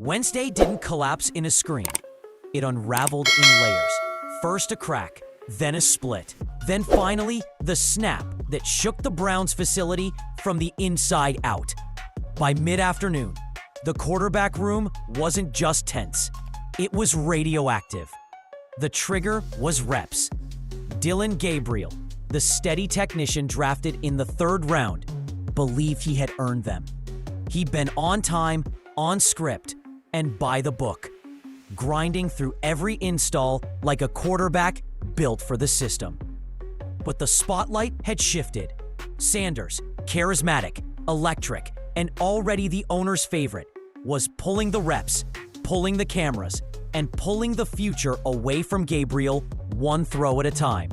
Wednesday didn't collapse in a scream. It unraveled in layers. First a crack, then a split, then finally the snap that shook the Browns facility from the inside out. By mid-afternoon, the quarterback room wasn't just tense. It was radioactive. The trigger was reps. Dillon Gabriel, the steady technician drafted in the third round, believed he had earned them. He'd been on time, on script, and by the book, grinding through every install like a quarterback built for the system. But the spotlight had shifted. Sanders, charismatic, electric, and already the owner's favorite, was pulling the reps, pulling the cameras, and pulling the future away from Gabriel one throw at a time.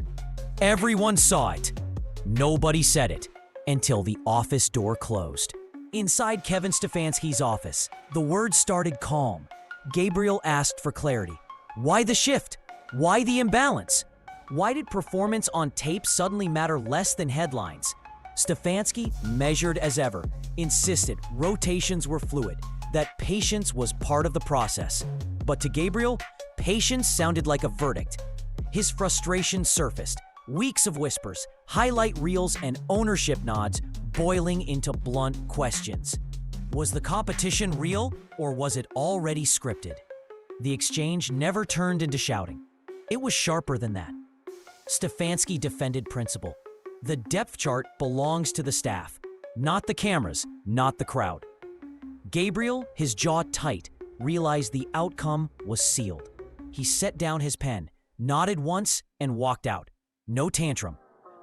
Everyone saw it. Nobody said it until the office door closed. Inside Kevin Stefanski's office, the words started calm. Gabriel asked for clarity. Why the shift? Why the imbalance? Why did performance on tape suddenly matter less than headlines? Stefanski, measured as ever, insisted rotations were fluid, that patience was part of the process. But to Gabriel, patience sounded like a verdict. His frustration surfaced, weeks of whispers, highlight reels, and ownership nods boiling into blunt questions. Was the competition real, or was it already scripted? The exchange never turned into shouting. It was sharper than that. Stefanski defended principle. The depth chart belongs to the staff, not the cameras, not the crowd. Gabriel, his jaw tight, realized the outcome was sealed. He set down his pen, nodded once, and walked out. No tantrum.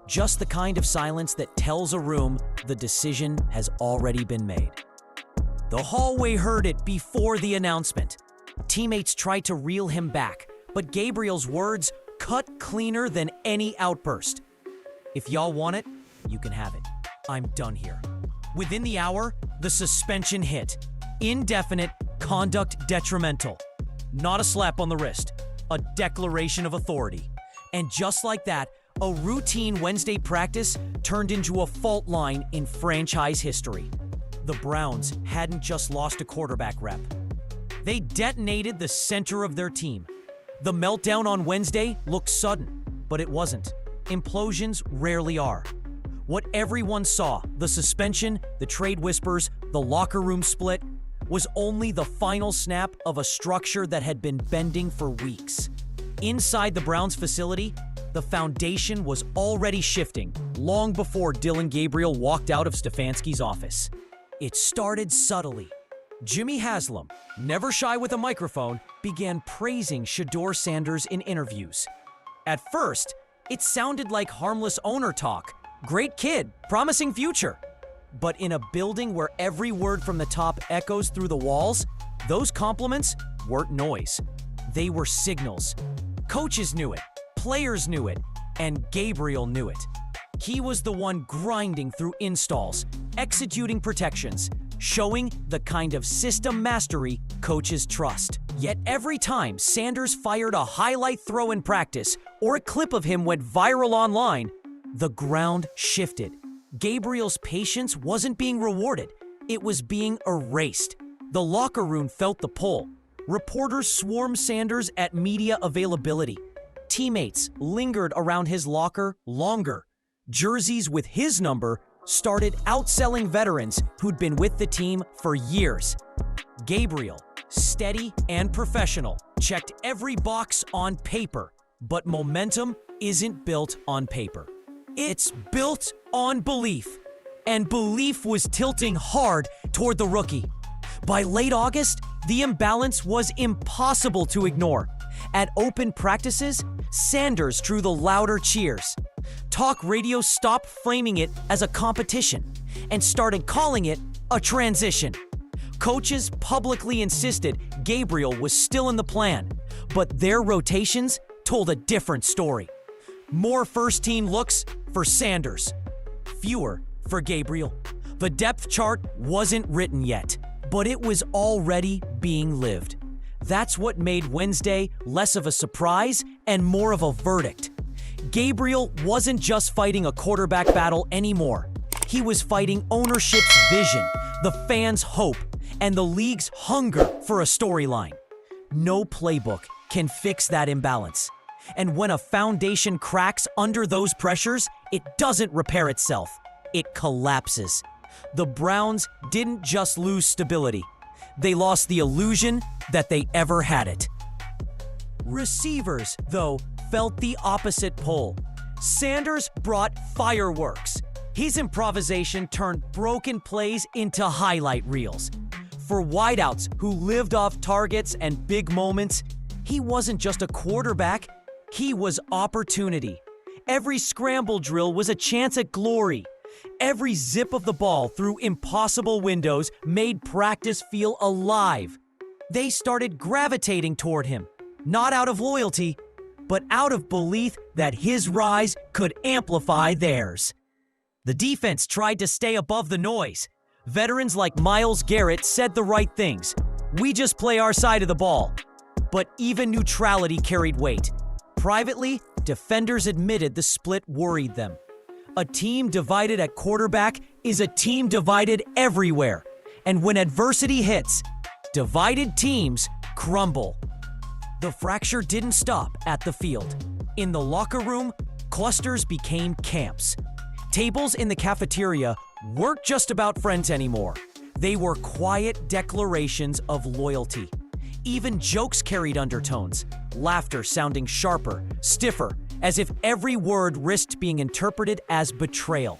Just the kind of silence that tells a room the decision has already been made. The hallway heard it before the announcement. Teammates tried to reel him back, but Gabriel's words cut cleaner than any outburst. If y'all want it, you can have it. I'm done here. Within the hour, the suspension hit. Indefinite, conduct detrimental. Not a slap on the wrist, a declaration of authority. And just like that, a routine Wednesday practice turned into a fault line in franchise history. The Browns hadn't just lost a quarterback rep. They detonated the center of their team. The meltdown on Wednesday looked sudden, but it wasn't. Implosions rarely are. What everyone saw, the suspension, the trade whispers, the locker room split, was only the final snap of a structure that had been bending for weeks. Inside the Browns facility, the foundation was already shifting long before Dillon Gabriel walked out of Stefanski's office. It started subtly. Jimmy Haslam, never shy with a microphone, began praising Shedeur Sanders in interviews. At first, it sounded like harmless owner talk. Great kid, promising future. But in a building where every word from the top echoes through the walls, those compliments weren't noise. They were signals. Coaches knew it, players knew it, and Gabriel knew it. He was the one grinding through installs, executing protections, showing the kind of system mastery coaches trust. Yet every time Sanders fired a highlight throw in practice or a clip of him went viral online, the ground shifted. Gabriel's patience wasn't being rewarded. It was being erased. The locker room felt the pull. Reporters swarmed Sanders at media availability. Teammates lingered around his locker longer. Jerseys with his number started outselling veterans who'd been with the team for years. Gabriel, steady and professional, checked every box on paper, but momentum isn't built on paper. It's built on belief, and belief was tilting hard toward the rookie. By late August, the imbalance was impossible to ignore. At open practices, Sanders drew the louder cheers. Talk radio stopped framing it as a competition and started calling it a transition. Coaches publicly insisted Gabriel was still in the plan, but their rotations told a different story. More first-team looks for Sanders, fewer for Gabriel. The depth chart wasn't written yet, but it was already being lived. That's what made Wednesday less of a surprise and more of a verdict. Gabriel wasn't just fighting a quarterback battle anymore. He was fighting ownership's vision, the fans' hope, and the league's hunger for a storyline. No playbook can fix that imbalance. And when a foundation cracks under those pressures, it doesn't repair itself. It collapses. The Browns didn't just lose stability. They lost the illusion that they ever had it. Receivers, though, felt the opposite pull. Sanders brought fireworks. His improvisation turned broken plays into highlight reels. For wideouts who lived off targets and big moments, he wasn't just a quarterback, he was opportunity. Every scramble drill was a chance at glory. Every zip of the ball through impossible windows made practice feel alive. They started gravitating toward him, not out of loyalty, but out of belief that his rise could amplify theirs. The defense tried to stay above the noise. Veterans like Myles Garrett said the right things. We just play our side of the ball. But even neutrality carried weight. Privately, defenders admitted the split worried them. A team divided at quarterback is a team divided everywhere. And when adversity hits, divided teams crumble. The fracture didn't stop at the field. In the locker room, clusters became camps. Tables in the cafeteria weren't just about friends anymore. They were quiet declarations of loyalty. Even jokes carried undertones, laughter sounding sharper, stiffer, as if every word risked being interpreted as betrayal.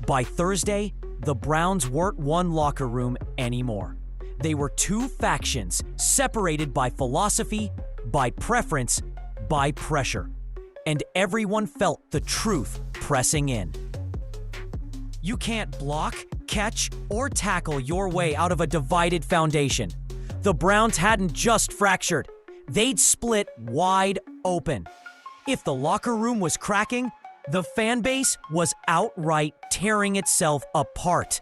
By Thursday, the Browns weren't one locker room anymore. They were two factions, separated by philosophy, by preference, by pressure. And everyone felt the truth pressing in. You can't block, catch, or tackle your way out of a divided foundation. The Browns hadn't just fractured. They'd split wide open. If the locker room was cracking, the fan base was outright tearing itself apart.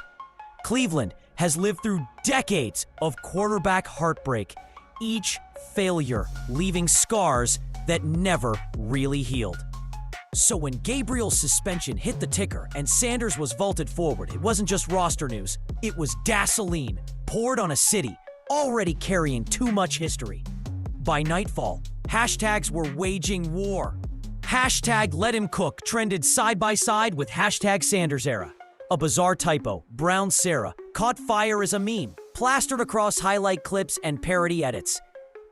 Cleveland has lived through decades of quarterback heartbreak, each failure leaving scars that never really healed. So when Gabriel's suspension hit the ticker and Sanders was vaulted forward, it wasn't just roster news. It was gasoline poured on a city already carrying too much history. By nightfall, hashtags were waging war. Hashtag let him cook trended side by side with hashtag Sanders era. A bizarre typo, Brown Sarah, caught fire as a meme, plastered across highlight clips and parody edits.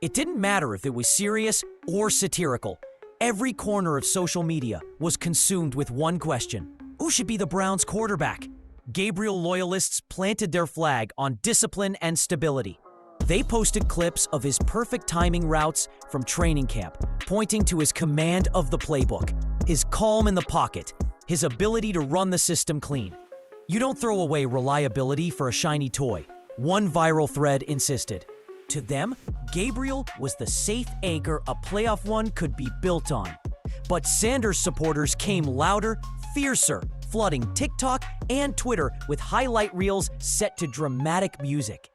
It didn't matter if it was serious or satirical. Every corner of social media was consumed with one question: who should be the Browns' quarterback? Gabriel loyalists planted their flag on discipline and stability. They posted clips of his perfect timing routes from training camp, pointing to his command of the playbook, his calm in the pocket, his ability to run the system clean. You don't throw away reliability for a shiny toy, one viral thread insisted. To them, Gabriel was the safe anchor a playoff one could be built on. But Sanders supporters came louder, fiercer, flooding TikTok and Twitter with highlight reels set to dramatic music.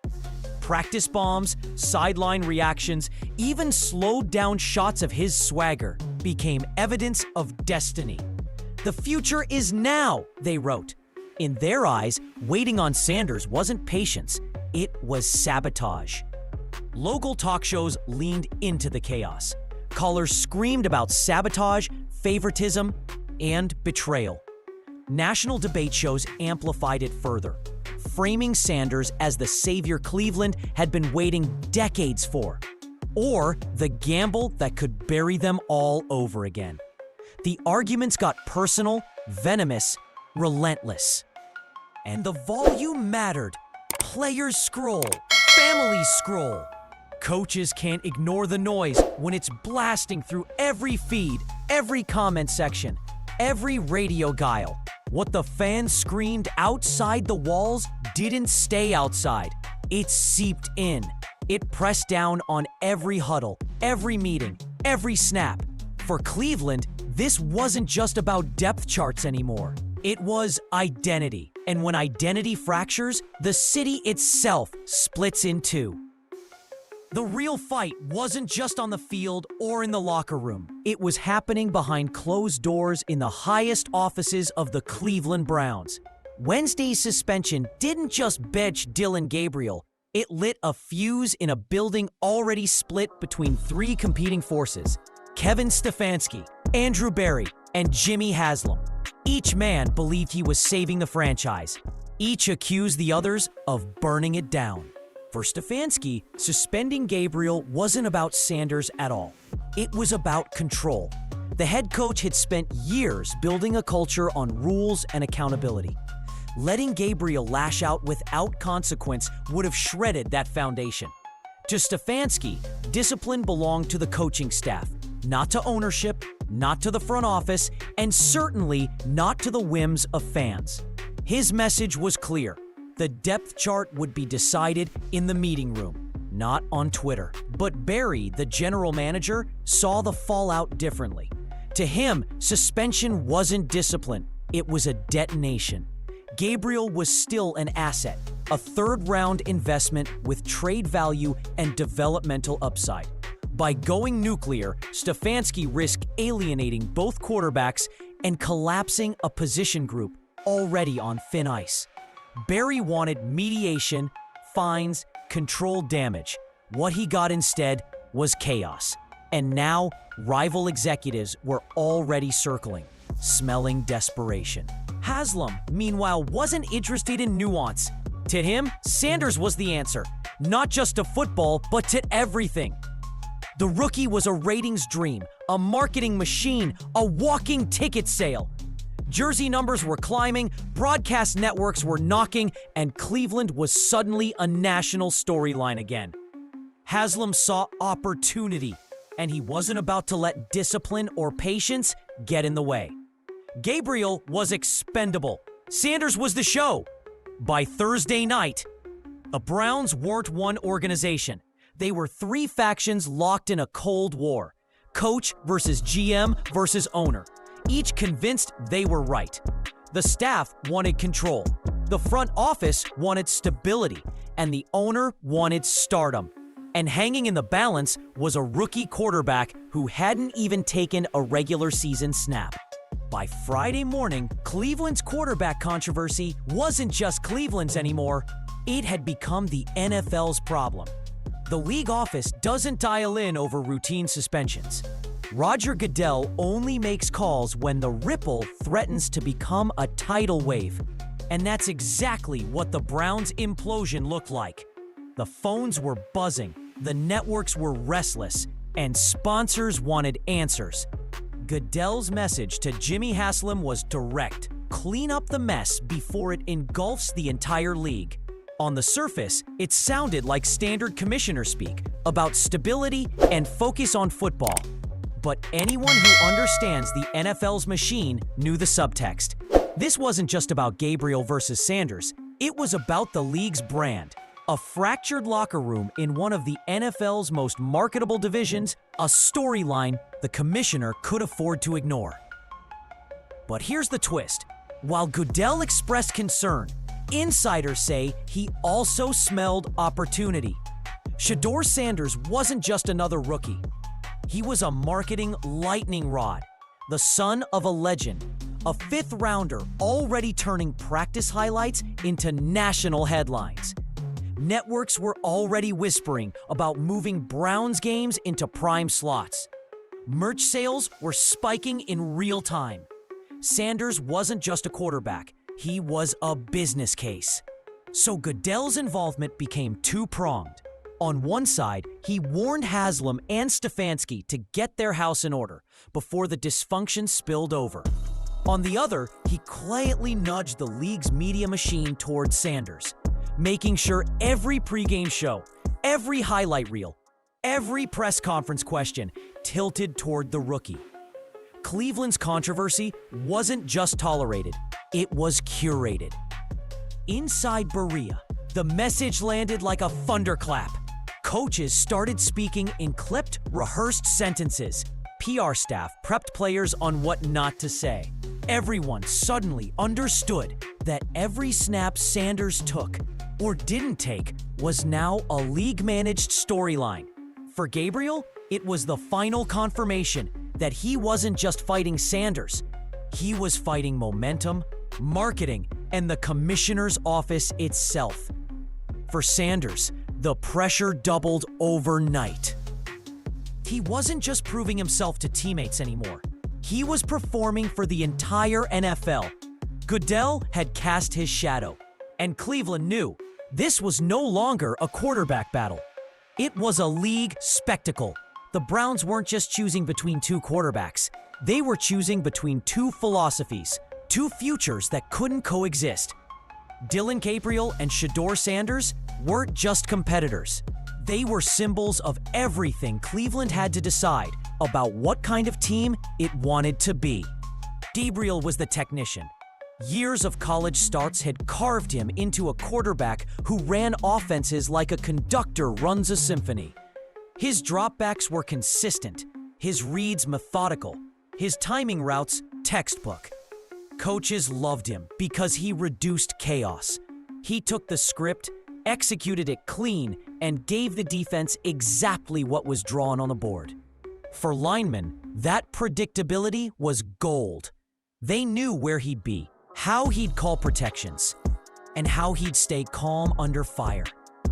Practice bombs, sideline reactions, even slowed down shots of his swagger became evidence of destiny. The future is now, they wrote. In their eyes, waiting on Sanders wasn't patience, it was sabotage. Local talk shows leaned into the chaos. Callers screamed about sabotage, favoritism, and betrayal. National debate shows amplified it further, framing Sanders as the savior Cleveland had been waiting decades for, or the gamble that could bury them all over again. The arguments got personal, venomous, relentless. And the volume mattered. Players scroll, families scroll. Coaches can't ignore the noise when it's blasting through every feed, every comment section, every radio guile. What the fans screamed outside the walls didn't stay outside. It seeped in. It pressed down on every huddle, every meeting, every snap. For Cleveland, this wasn't just about depth charts anymore. It was identity. And when identity fractures, the city itself splits in two. The real fight wasn't just on the field or in the locker room. It was happening behind closed doors in the highest offices of the Cleveland Browns. Wednesday's suspension didn't just bench Dillon Gabriel, It lit a fuse in a building already split between three competing forces: Kevin Stefanski, Andrew Berry, and Jimmy Haslam. Each man believed he was saving the franchise. Each accused the others of burning it down. For Stefanski, suspending Gabriel wasn't about Sanders at all. It was about control. The head coach had spent years building a culture on rules and accountability. Letting Gabriel lash out without consequence would have shredded that foundation. To Stefanski, discipline belonged to the coaching staff, not to ownership, not to the front office, and certainly not to the whims of fans. His message was clear. The depth chart would be decided in the meeting room, not on Twitter. But Berry, the general manager, saw the fallout differently. To him, suspension wasn't discipline, it was a detonation. Gabriel was still an asset, a third-round investment with trade value and developmental upside. By going nuclear, Stefanski risked alienating both quarterbacks and collapsing a position group already on thin ice. Berry wanted mediation, fines, controlled damage. What he got instead was chaos. And now, rival executives were already circling, smelling desperation. Haslam, meanwhile, wasn't interested in nuance. To him, Sanders was the answer, not just to football, but to everything. The rookie was a ratings dream, a marketing machine, a walking ticket sale. Jersey numbers were climbing, broadcast networks were knocking, and Cleveland was suddenly a national storyline again. Haslam saw opportunity, and he wasn't about to let discipline or patience get in the way. Gabriel was expendable. Sanders was the show. By Thursday night, the Browns weren't one organization. They were three factions locked in a cold war. Coach versus GM versus owner. Each convinced they were right. The staff wanted control. The front office wanted stability. And the owner wanted stardom. And hanging in the balance was a rookie quarterback who hadn't even taken a regular season snap. By Friday morning, Cleveland's quarterback controversy wasn't just Cleveland's anymore. It had become the NFL's problem. The league office doesn't dial in over routine suspensions. Roger Goodell only makes calls when the ripple threatens to become a tidal wave. And that's exactly what the Browns' implosion looked like. The phones were buzzing, the networks were restless, and sponsors wanted answers. Goodell's message to Jimmy Haslam was direct: clean up the mess before it engulfs the entire league. On the surface, it sounded like standard commissioner speak about stability and focus on football. But anyone who understands the NFL's machine knew the subtext. This wasn't just about Gabriel versus Sanders. It was about the league's brand. A fractured locker room in one of the NFL's most marketable divisions, a storyline the commissioner could afford to ignore. But here's the twist. While Goodell expressed concern, insiders say he also smelled opportunity. Shedeur Sanders wasn't just another rookie. He was a marketing lightning rod, the son of a legend, a fifth-rounder already turning practice highlights into national headlines. Networks were already whispering about moving Browns games into prime slots. Merch sales were spiking in real time. Sanders wasn't just a quarterback, he was a business case. So Goodell's involvement became two-pronged. On one side, he warned Haslam and Stefanski to get their house in order before the dysfunction spilled over. On the other, he quietly nudged the league's media machine toward Sanders, making sure every pregame show, every highlight reel, every press conference question tilted toward the rookie. Cleveland's controversy wasn't just tolerated, it was curated. Inside Berea, the message landed like a thunderclap. Coaches started speaking in clipped, rehearsed sentences. PR staff prepped players on what not to say. Everyone suddenly understood that every snap Sanders took or didn't take was now a league-managed storyline. For Gabriel, it was the final confirmation that he wasn't just fighting Sanders. He was fighting momentum, marketing, and the commissioner's office itself. For Sanders, the pressure doubled overnight. He wasn't just proving himself to teammates anymore. He was performing for the entire NFL. Goodell had cast his shadow, and Cleveland knew this was no longer a quarterback battle. It was a league spectacle. The Browns weren't just choosing between two quarterbacks. They were choosing between two philosophies, two futures that couldn't coexist. Dillon Gabriel and Shedeur Sanders weren't just competitors. They were symbols of everything Cleveland had to decide about what kind of team it wanted to be. Gabriel was the technician. Years of college starts had carved him into a quarterback who ran offenses like a conductor runs a symphony. His dropbacks were consistent, his reads methodical, his timing routes textbook. Coaches loved him because he reduced chaos. He took the script, executed it clean, and gave the defense exactly what was drawn on the board. For linemen, that predictability was gold. They knew where he'd be, how he'd call protections, and how he'd stay calm under fire.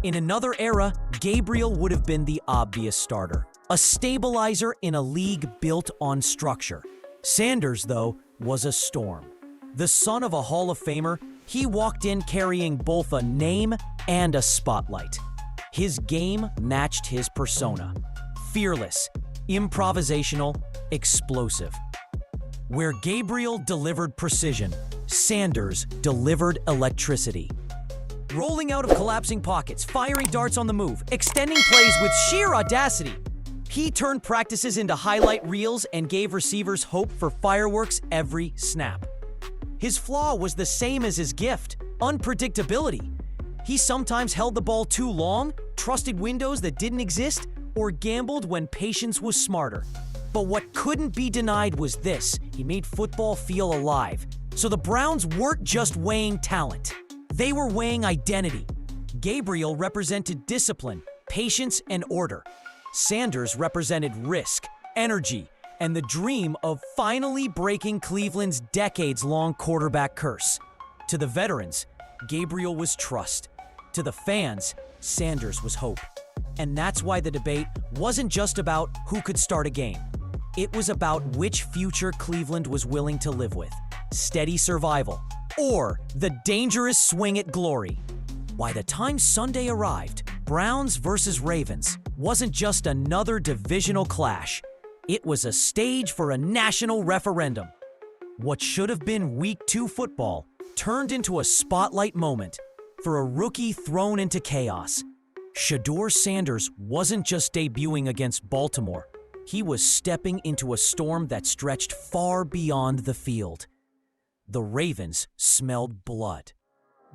In another era, Gabriel would have been the obvious starter, a stabilizer in a league built on structure. Sanders, though, was a storm. The son of a Hall of Famer, he walked in carrying both a name and a spotlight. His game matched his persona. Fearless, improvisational, explosive. Where Gabriel delivered precision, Sanders delivered electricity. Rolling out of collapsing pockets, firing darts on the move, extending plays with sheer audacity. He turned practices into highlight reels and gave receivers hope for fireworks every snap. His flaw was the same as his gift, unpredictability. He sometimes held the ball too long, trusted windows that didn't exist, or gambled when patience was smarter. But what couldn't be denied was this: he made football feel alive. So the Browns weren't just weighing talent. They were weighing identity. Gabriel represented discipline, patience, and order. Sanders represented risk, energy, and the dream of finally breaking Cleveland's decades-long quarterback curse. To the veterans, Gabriel was trust. To the fans, Sanders was hope. And that's why the debate wasn't just about who could start a game. It was about which future Cleveland was willing to live with: steady survival or the dangerous swing at glory. By the time Sunday arrived, Browns versus Ravens wasn't just another divisional clash. It was a stage for a national referendum. What should have been Week 2 football turned into a spotlight moment for a rookie thrown into chaos. Shedeur Sanders wasn't just debuting against Baltimore. He was stepping into a storm that stretched far beyond the field. The Ravens smelled blood.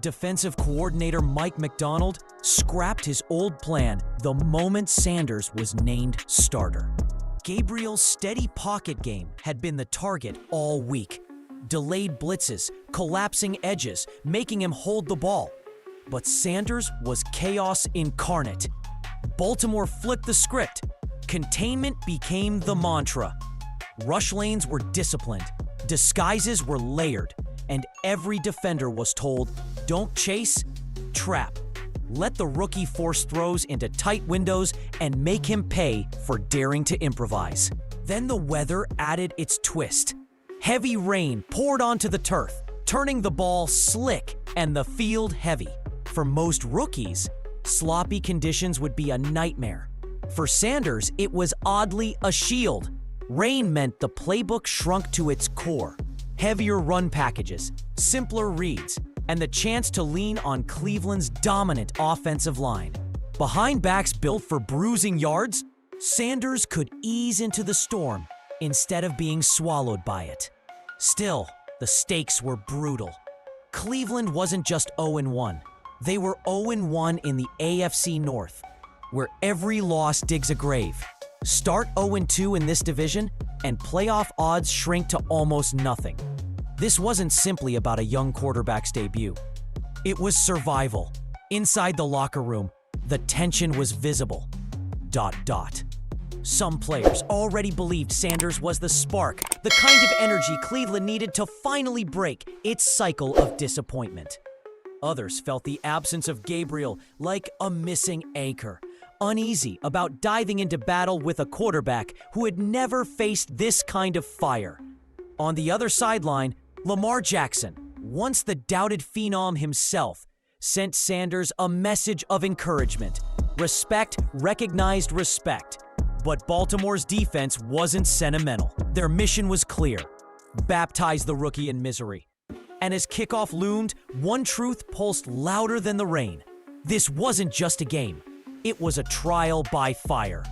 Defensive coordinator Mike Macdonald scrapped his old plan the moment Sanders was named starter. Gabriel's steady pocket game had been the target all week. Delayed blitzes, collapsing edges, making him hold the ball. But Sanders was chaos incarnate. Baltimore flipped the script. Containment became the mantra. Rush lanes were disciplined. Disguises were layered. And every defender was told, don't chase, trap. Let the rookie force throws into tight windows and make him pay for daring to improvise. Then the weather added its twist. Heavy rain poured onto the turf, turning the ball slick and the field heavy. For most rookies, sloppy conditions would be a nightmare. For Sanders, it was oddly a shield. Rain meant the playbook shrunk to its core. Heavier run packages, simpler reads, and the chance to lean on Cleveland's dominant offensive line. Behind backs built for bruising yards, Sanders could ease into the storm instead of being swallowed by it. Still, the stakes were brutal. Cleveland wasn't just 0-1. They were 0-1 in the AFC North, where every loss digs a grave. Start 0-2 in this division, and playoff odds shrink to almost nothing. This wasn't simply about a young quarterback's debut. It was survival. Inside the locker room, the tension was visible. ... Some players already believed Sanders was the spark, the kind of energy Cleveland needed to finally break its cycle of disappointment. Others felt the absence of Gabriel like a missing anchor, uneasy about diving into battle with a quarterback who had never faced this kind of fire. On the other sideline, Lamar Jackson, once the doubted phenom himself, sent Sanders a message of encouragement. Respect recognized respect. But Baltimore's defense wasn't sentimental. Their mission was clear: baptize the rookie in misery. And as kickoff loomed, one truth pulsed louder than the rain. This wasn't just a game. It was a trial by fire.